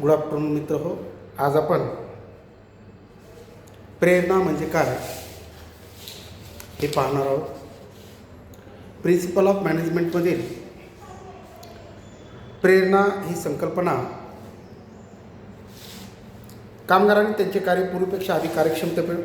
Good afternoon मित्र हो. आज आपण प्रेरणा म्हणजे काय हे पाहणार आहोत. प्रिन्सिपल ऑफ मॅनेजमेंटमधील प्रेरणा ही संकल्पना कामगारांनी त्यांचे कार्य पूर्वीपेक्षा अधिक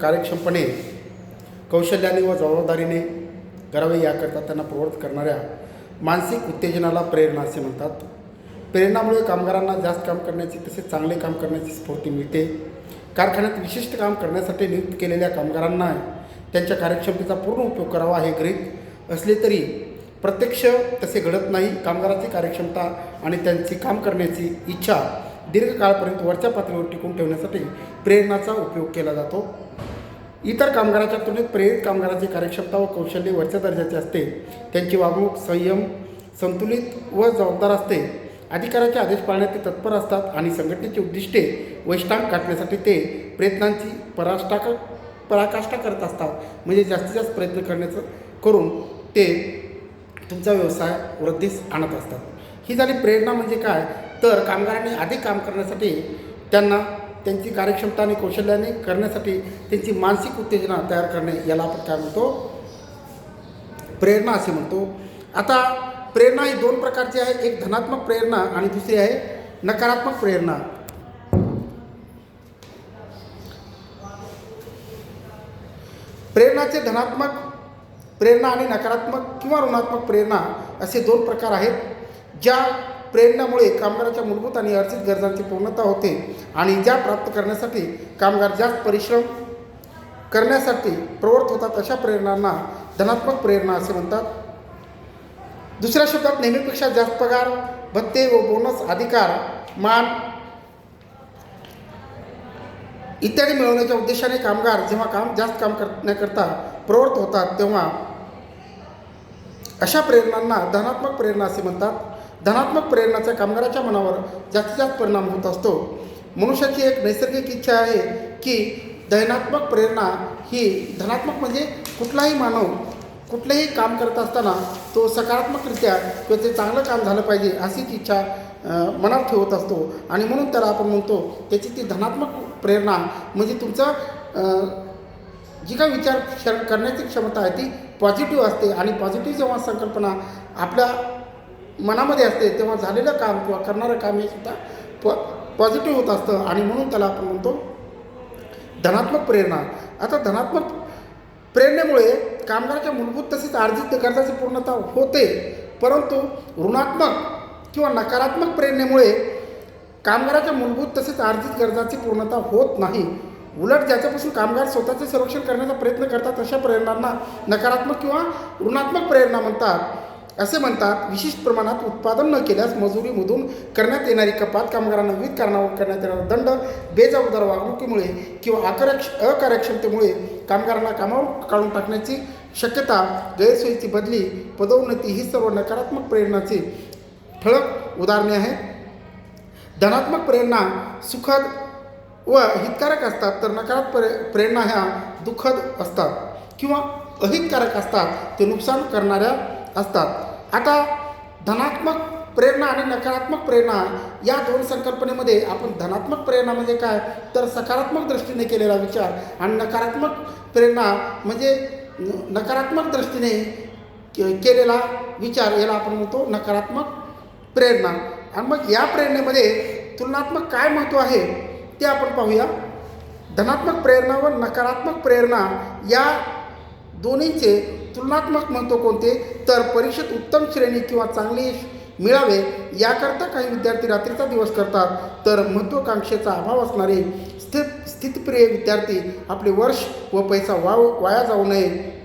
कार्यक्षमपणे कौशल्याने व जबाबदारीने करावे याकरता त्यांना प्रवृत्त करणाऱ्या मानसिक उत्तेजनाला प्रेरणा असे म्हणतात. प्रेरणामुळे कामगारांना जास्त काम करण्याची तसेच चांगले काम करण्याची स्फूर्ती मिळते. कारखान्यात विशिष्ट काम करण्यासाठी नियुक्त केलेल्या कामगारांना त्यांच्या कार्यक्षमतेचा पूर्ण उपयोग करावा हे गृहीत असले तरी प्रत्यक्ष तसे घडत नाही. कामगाराची कार्यक्षमता आणि त्यांची काम करण्याची इच्छा दीर्घकाळपर्यंत वरच्या पातळीवर टिकून ठेवण्यासाठी प्रेरणाचा उपयोग केला जातो. इतर कामगाराच्या तुलनेत प्रेरित कामगाराची कार्यक्षमता व कौशल्य वरच्या दर्जाचे असते. त्यांची वागणूक संयम, संतुलित व जबाबदार असते. अधिकाराचे आदेश पाळण्यात ते तत्पर असतात आणि संघटनेची उद्दिष्टे वैशिष्ट्यांक गाठण्यासाठी ते प्रयत्नांची पराकाष्ठा करत असतात. म्हणजे जास्तीत जास्त प्रयत्न करून ते तुमचा व्यवसाय वृद्धीस आणत असतात. ही झाली प्रेरणा म्हणजे काय, तर कामगारांनी अधिक काम करण्यासाठी त्यांना त्यांची कार्यक्षमता आणि कौशल्याने करण्यासाठी त्यांची मानसिक उत्तेजना तयार करणे याला आपण काय म्हणतो, प्रेरणा असे म्हणतो. आता प्रेरणा ही दोन प्रकारची आहे. एक धनात्मक प्रेरणा आणि दुसरी आहे नकारात्मक प्रेरणा. प्रेरणाचे धनात्मक प्रेरणा आणि नकारात्मक किंवा ऋणात्मक प्रेरणा असे दोन प्रकार आहेत. ज्या प्रेरणामुळे कामगाराच्या मूलभूत आणि अर्जित गरजांची पूर्णता होते आणि ज्या प्राप्त करण्यासाठी कामगार जास्त परिश्रम करण्यासाठी प्रवृत्त होतात अशा प्रेरणांना धनात्मक प्रेरणा असे म्हणतात. दुसऱ्या शब्दात नेहमीपेक्षा जास्त पगार, भत्ते व बोनस, अधिकार, मान इत्यादी मिळवण्याच्या उद्देशाने कामगार जेव्हा जास्त काम करण्याकरता प्रवृत्त होतात तेव्हा अशा प्रेरणांना धनात्मक प्रेरणा असे म्हणतात. धनात्मक प्रेरणाचा कामगाराच्या मनावर जास्तीत जास्त परिणाम होत असतो. मनुष्याची एक नैसर्गिक इच्छा आहे की धनात्मक प्रेरणा ही धनात्मक म्हणजे कुठलाही मानव कुठलेही काम करत असताना तो सकारात्मकरित्या किंवा ते चांगलं काम झालं पाहिजे अशीच इच्छा मनात ठेवत असतो आणि म्हणून त्याला आपण म्हणतो त्याची ती धनात्मक प्रेरणा म्हणजे तुमचं जी काही विचार करण्याची क्षमता आहे ती पॉझिटिव्ह असते आणि पॉझिटिव्ह जेव्हा संकल्पना आपल्या मनामध्ये असते तेव्हा झालेलं काम किंवा करणारं काम हे सुद्धा पॉझिटिव्ह होत असतं आणि म्हणून त्याला आपण म्हणतो धनात्मक प्रेरणा. आता धनात्मक प्रेरणेमुळे कामगाराच्या मूलभूत तसेच अर्जित गरजाची पूर्णता होते, परंतु ऋणात्मक किंवा नकारात्मक प्रेरणेमुळे कामगाराच्या मूलभूत तसेच अर्जित गरजाची पूर्णता होत नाही. उलट ज्याच्यापासून कामगार स्वतःचे संरक्षण करण्याचा प्रयत्न करतात अशा प्रेरणांना नकारात्मक किंवा ऋणात्मक प्रेरणा म्हणतात. असे म्हणतात विशिष्ट प्रमाणात उत्पादन न केल्यास मजुरीमधून करण्यात येणारी कपात, कामगारांना विविध कारणावर करण्यात येणारा दंड, बेजबाबदार वागणुकीमुळे किंवा अकार्यक्षमतेमुळे कामगारांना कामावर काढून टाकण्याची शक्यता, गैरसोयीची बदली, पदोन्नती ही सर्व नकारात्मक प्रेरणाची ठळक उदाहरणे आहेत. धनात्मक प्रेरणा सुखद व हितकारक असतात तर नकारात्मक प्रेरणा ह्या दुःखद असतात किंवा अहितकारक असतात, ते नुकसान करणाऱ्या असतात. आता धनात्मक प्रेरणा आणि नकारात्मक प्रेरणा या दोन संकल्पनेमध्ये आपण धनात्मक प्रेरणा म्हणजे काय तर सकारात्मक दृष्टीने केलेला विचार आणि नकारात्मक प्रेरणा म्हणजे नकारात्मक दृष्टीने केलेला विचार याला आपण म्हणतो नकारात्मक प्रेरणा. आणि मग या प्रेरणेमध्ये तुलनात्मक काय महत्त्व आहे ते आपण पाहूया. धनात्मक प्रेरणा व नकारात्मक प्रेरणा या दोन्हीचे तुलनात्मक महत्त्व कोणते तर परीक्षेत उत्तम श्रेणी किंवा चांगले यश मिळावे याकरता काही विद्यार्थी रात्रीचा दिवस करतात, तर महत्त्वाकांक्षेचा अभाव असणारे स्थितप्रिय विद्यार्थी आपले वर्ष व पैसा वाया जाऊ नये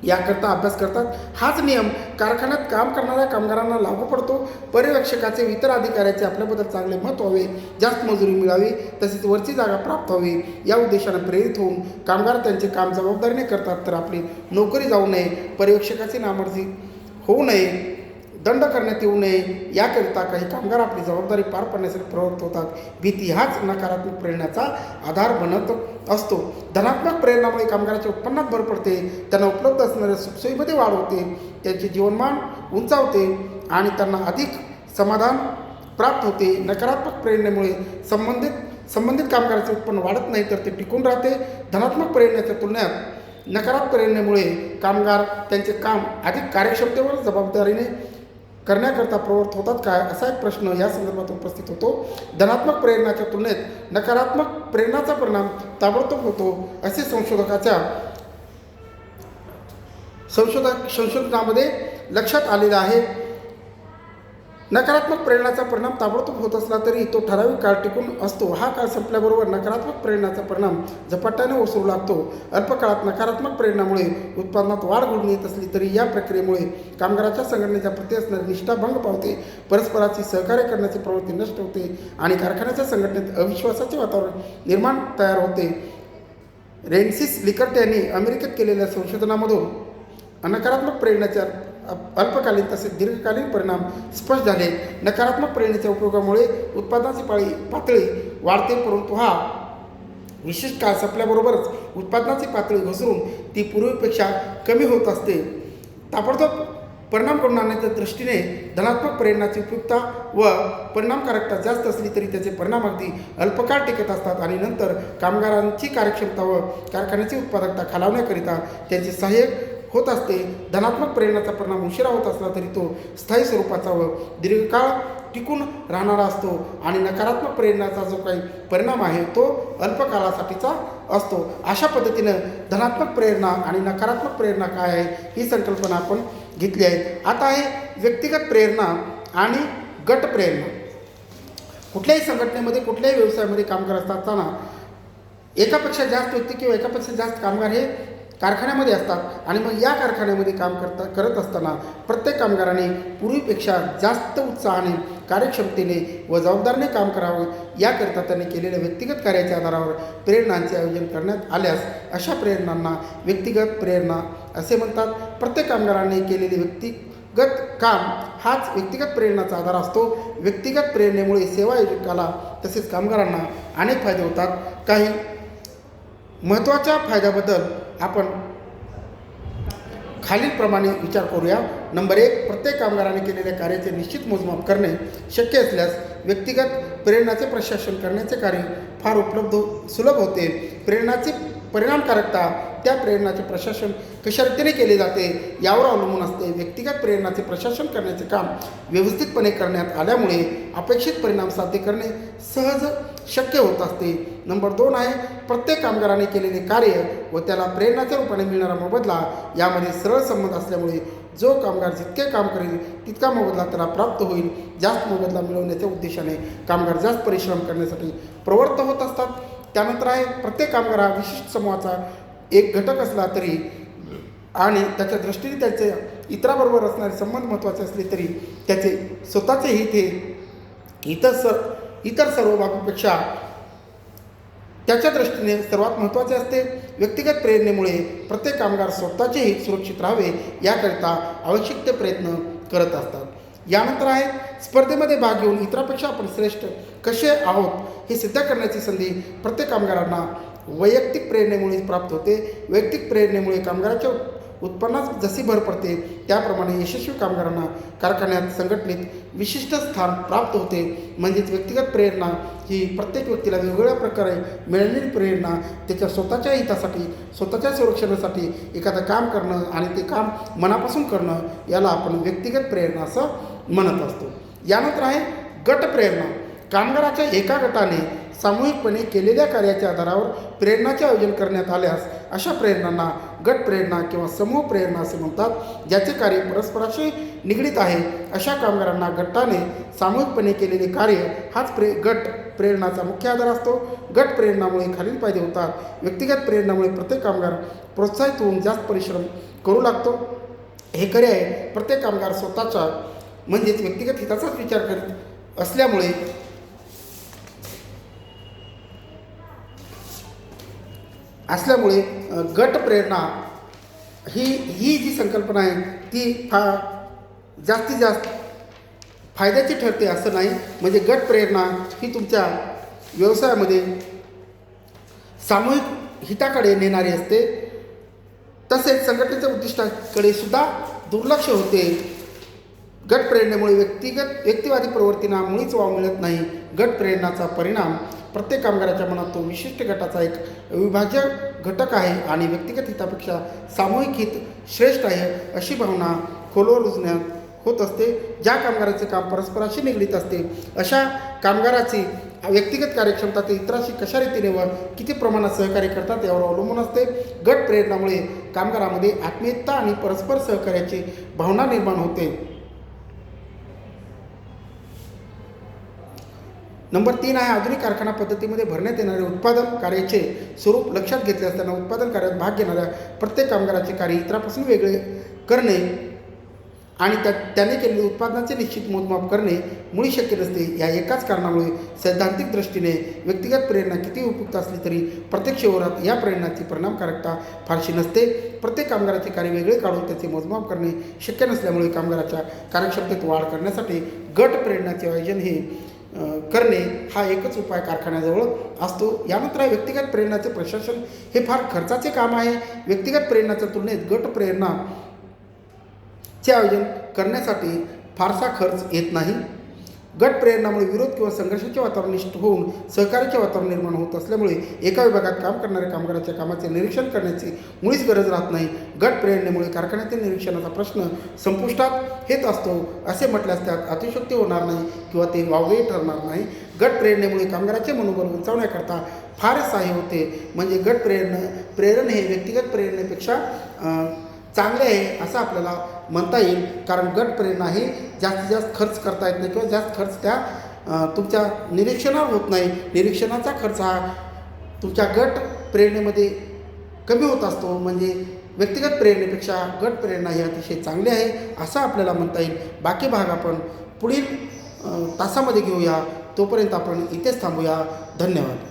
याकरता अभ्यास करतात. हाच नियम कारखान्यात काम करणाऱ्या कामगारांना लागू पडतो. पर्यवेक्षकाचे इतर अधिकाऱ्याचे आपल्याबद्दल चांगले मत व्हावे, जास्त मजुरी मिळावी, तसेच वरची जागा प्राप्त व्हावी या उद्देशाने प्रेरित होऊन कामगार त्यांचे काम जबाबदारीने करतात, तर आपली नोकरी जाऊ नये, पर्यवेक्षकाची नामर्जी होऊ नये, दंड करण्यात येऊ नये याकरिता काही कामगार आपली जबाबदारी पार पाडण्यासाठी प्रवृत्त होतात. भीती हाच नकारात्मक प्रेरणाचा आधार बनत असतो. धनात्मक प्रेरणामुळे कामगाराच्या उत्पन्नात भर पडते, त्यांना उपलब्ध असणाऱ्या सुखसोयीमध्ये वाढ होते, त्यांचे जीवनमान उंचावते आणि त्यांना अधिक समाधान प्राप्त होते. नकारात्मक प्रेरणेमुळे संबंधित कामगाराचे उत्पन्न वाढत नाही तर ते टिकून राहते. धनात्मक प्रेरणेच्या तुलनेत नकारात्मक प्रेरणेमुळे कामगार त्यांचे काम अधिक कार्यक्षमतेवर जबाबदारीने करण्याकरता प्रवृत्त होतात काय, असा एक प्रश्न या संदर्भात उपस्थित होतो. धनात्मक प्रेरणाच्या तुलनेत नकारात्मक प्रेरणाचा परिणाम ताबडतोब होतो असे संशोधनामध्ये लक्षात आलेलं आहे. नकारात्मक प्रेरणाचा परिणाम ताबडतोब होत असला तरी तो ठराविक काळ टिकून असतो. हा काळ संपल्याबरोबर नकारात्मक प्रेरणाचा परिणाम झपाट्याने ओसरू लागतो. अल्पकाळात नकारात्मक प्रेरणामुळे उत्पादनात वाढ घडून येत असली तरी या प्रक्रियेमुळे कामगाराच्या संघटनेच्या प्रती असणारी निष्ठा भंग पावते. परस्पराची सहकार्य करण्याची प्रवृत्ती नष्ट होते आणि कारखान्याच्या संघटनेत अविश्वासाचे वातावरण तयार होते. रेन्सिस लिकर्ट यांनी अमेरिकेत केलेल्या संशोधनामधून नकारात्मक प्रेरणेच्या अल्पकालीन तसेच दीर्घकालीन परिणाम स्पष्ट झाले. नकारात्मक प्रेरणेच्या उपयोगामुळे उत्पादनाची पातळी वाढते, परंतु हा विशिष्ट काळ संपल्याबरोबरच उत्पादनाची पातळी घसरून ती पूर्वीपेक्षा कमी होत असते. ताबडतोब परिणाम घडून आणण्याच्या दृष्टीने धनात्मक प्रेरणाची उपयुक्तता व परिणामकारकता जास्त असली तरी त्याचे परिणाम अगदी अल्पकाळ टिकत असतात आणि नंतर कामगारांची कार्यक्षमता व कारखान्याची उत्पादकता खालावण्याकरिता त्यांचे सहाय्यक होत असते. धनात्मक प्रेरणाचा परिणाम उशिरा होत असला तरी तो स्थायी स्वरूपाचा व दीर्घकाळ टिकून राहणारा असतो आणि नकारात्मक प्रेरणाचा जो काही परिणाम आहे तो अल्पकाळासाठीचा असतो. अशा पद्धतीनं धनात्मक प्रेरणा आणि नकारात्मक प्रेरणा काय आहे ही संकल्पना आपण घेतली आहे. आता आहे व्यक्तिगत प्रेरणा आणि गट प्रेरणा. कुठल्याही संघटनेमध्ये कुठल्याही व्यवसायामध्ये काम करत असताना एकापेक्षा जास्त व्यक्ती किंवा एकापेक्षा जास्त कामगार हे कारखान्यामध्ये असतात आणि मग या कारखान्यामध्ये काम करत असताना प्रत्येक कामगाराने पूर्वीपेक्षा जास्त उत्साहाने, कार्यक्षमतेने व जबाबदारीने काम करावं. याकरिता त्यांनी केलेल्या व्यक्तिगत कार्याच्या आधारावर प्रेरणांचे आयोजन करण्यात आल्यास अशा प्रेरणांना व्यक्तिगत प्रेरणा असे म्हणतात. प्रत्येक कामगाराने केलेले व्यक्तिगत काम हाच व्यक्तिगत प्रेरणाचा आधार असतो. व्यक्तिगत प्रेरणेमुळे सेवा आयोजकाला तसेच कामगारांना अनेक फायदे होतात. काही महत्त्वाच्या फायद्याबद्दल आपण खालीलप्रमाणे विचार करूया. नंबर 1, प्रत्येक कामगाराने केलेल्या कार्याचे निश्चित मोजमाप करणे शक्य असल्यास व्यक्तिगत प्रेरणाचे प्रशासन करण्याचे कार्य फार सुलभ होते. प्रेरणाची परिणामकारकता त्या प्रेरणाचे प्रशासन कशा रीतीने केले जाते यावर अवलंबून असते. व्यक्तिगत प्रेरणाचे प्रशासन करण्याचे काम व्यवस्थितपणे करण्यात आल्यामुळे अपेक्षित परिणाम साध्य करणे सहज शक्य होत असते. नंबर 2 आहे प्रत्येक कामगाराने केलेले कार्य व त्याला प्रेरणाच्या रूपाने मिळणारा मोबदला यामध्ये सरळ संबंध असल्यामुळे जो कामगार जितके काम करेल तितका मोबदला त्याला प्राप्त होईल. जास्त मोबदला मिळवण्याच्या उद्देशाने कामगार जास्त परिश्रम करण्यासाठी प्रवृत्त होत असतात. त्यानंतर आहे प्रत्येक कामगार हा विशिष्ट समूहाचा एक घटक असला तरी आणि त्याच्या दृष्टीने त्याचे इतराबरोबर असणारे संबंध महत्त्वाचे असले तरी त्याचे स्वतःचे हित हे इतर सर्व बाबीपेक्षा त्याच्या दृष्टीने सर्वात महत्त्वाचे असते. व्यक्तिगत प्रेरणेमुळे प्रत्येक कामगार स्वतःचे हित सुरक्षित राहावे याकरिता आवश्यक ते प्रयत्न करत असतात. यानंतर आहे स्पर्धेमध्ये भाग घेऊन इतरांपेक्षा आपण श्रेष्ठ कसे आहोत हे सिद्ध करण्याची संधी प्रत्येक कामगारांना वैयक्तिक प्रेरणेमुळे प्राप्त होते. वैयक्तिक प्रेरणेमुळे कामगाराच्या उत्पन्नात जशी भर पडते त्याप्रमाणे यशस्वी कामगारांना कारखान्यात संघटनेत विशिष्ट स्थान प्राप्त होते. म्हणजेच व्यक्तिगत प्रेरणा ही प्रत्येक व्यक्तीला वेगवेगळ्या प्रकारे मिळालेली प्रेरणा त्याच्या स्वतःच्या हितासाठी, स्वतःच्या संरक्षणासाठी एखादं काम करणं आणि ते काम मनापासून करणं याला आपण व्यक्तिगत प्रेरणा असं म्हणत असतो. यानंतर आहे गट प्रेरणा. कामगाराच्या एका गटाने सामूहिकपणे केलेल्या कार्याच्या आधारावर प्रेरणाचे आयोजन करण्यात आल्यास अशा प्रेरणांना गट प्रेरणा किंवा समूह प्रेरणा असे म्हणतात. ज्याचे कार्य परस्पराशी निगडीत आहे अशा कामगारांना गटाने सामूहिकपणे केलेले कार्य हाच गट प्रेरणाचा मुख्य आधार असतो. गट प्रेरणामुळे खालील फायदे होतात. व्यक्तिगत प्रेरणामुळे प्रत्येक कामगार प्रोत्साहित होऊन जास्त परिश्रम करू लागतो. हे खरे आहे. प्रत्येक कामगार स्वतःचा म्हणजेच व्यक्तिगत हिताचाच विचार करीत असल्यामुळे गट प्रेरणा ही जी संकल्पना आहे ती जास्तीत जास्त फायद्याची ठरते असं नाही. म्हणजे गट प्रेरणा ही तुमच्या व्यवसायामध्ये सामूहिक हिताकडे नेणारी असते. तसेच संघटनेच्या उद्दिष्टाकडे सुद्धा दुर्लक्ष होते. गट प्रेरणेमुळे व्यक्तिवादी प्रवृत्तींना मुळीच वाव मिळत नाही. गट प्रेरणाचा परिणाम प्रत्येक कामगाराच्या मनात तो विशिष्ट गटाचा एक अविभाज्य घटक आहे आणि व्यक्तिगत हितापेक्षा सामूहिक हित श्रेष्ठ आहे अशी भावना खोलवर रुजण्यात होत असते. ज्या कामगाराचे काम परस्पराशी निगडीत असते अशा कामगाराची व्यक्तिगत कार्यक्षमता ते इतरांशी कशा रीतीने व किती प्रमाणात सहकार्य करतात यावर अवलंबून असते. गट प्रेरणामुळे कामगारामध्ये आत्मीयता आणि परस्पर सहकार्याची भावना निर्माण होते. नंबर 3 आहे आधुनिक कारखाना पद्धतीमध्ये भरण्यात येणारे उत्पादन कार्याचे स्वरूप लक्षात घेतले असताना उत्पादन कार्यात भाग घेणाऱ्या प्रत्येक कामगाराचे कार्य इतरांपासून वेगळे करणे आणि त्याने केलेले उत्पादनाचे निश्चित मोजमाप करणे मुळी शक्य नसते. या एकाच कारणामुळे सैद्धांतिक दृष्टीने व्यक्तिगत प्रेरणा किती उपयुक्त असली तरी प्रत्यक्ष व्यवहारात या प्रेरणाची परिणामकारकता फारशी नसते. प्रत्येक कामगाराचे कार्य वेगळे काढून त्याचे मोजमाप करणे शक्य नसल्यामुळे कामगाराच्या कार्यक्षमतेत वाढ करण्यासाठी गट प्रेरणाचे आयोजन हे करणे हा एकच उपाय कारखान्याजवळ असतो. यानंतर आहे व्यक्तिगत प्रेरणाचे प्रशासन. हे फार खर्चाचे काम आहे. व्यक्तिगत प्रेरणाच्या तुलनेत गट प्रेरणाचे आयोजन करण्यासाठी फारसा खर्च येत नाही. गट प्रेरणामुळे विरोध किंवा संघर्षाचे वातावरण निष्ठ होऊन सहकार्याचे वातावरण निर्माण होत असल्यामुळे एका विभागात काम करणाऱ्या कामगाराच्या कामाचे निरीक्षण करण्याची मुळीच गरज राहत नाही. गट प्रेरणेमुळे कारखान्यातील निरीक्षणाचा प्रश्न संपुष्टात येत असतो असे म्हटल्यास त्यात अतिशयोक्ती होणार नाही किंवा ते वावगे ठरणार नाही. गट प्रेरणेमुळे कामगाराचे मनोबल उंचावण्याकरता फार सहाय्य होते. म्हणजे गट प्रेरण हे व्यक्तिगत प्रेरणेपेक्षा चांगले आहे असं आपल्याला म्हणता येईल. कारण गट प्रेरणा ही जास्तीत जास्त खर्च करता येत नाही किंवा जास्त खर्च त्या तुमच्या निरीक्षणावर होत नाही. निरीक्षणाचा खर्च हा तुमच्या गट प्रेरणेमध्ये कमी होत असतो. म्हणजे व्यक्तिगत प्रेरणेपेक्षा गट प्रेरणा ही अतिशय चांगली आहे असं आपल्याला म्हणता येईल. बाकी भाग आपण पुढील तासामध्ये घेऊया. तोपर्यंत आपण इथेच थांबूया. धन्यवाद.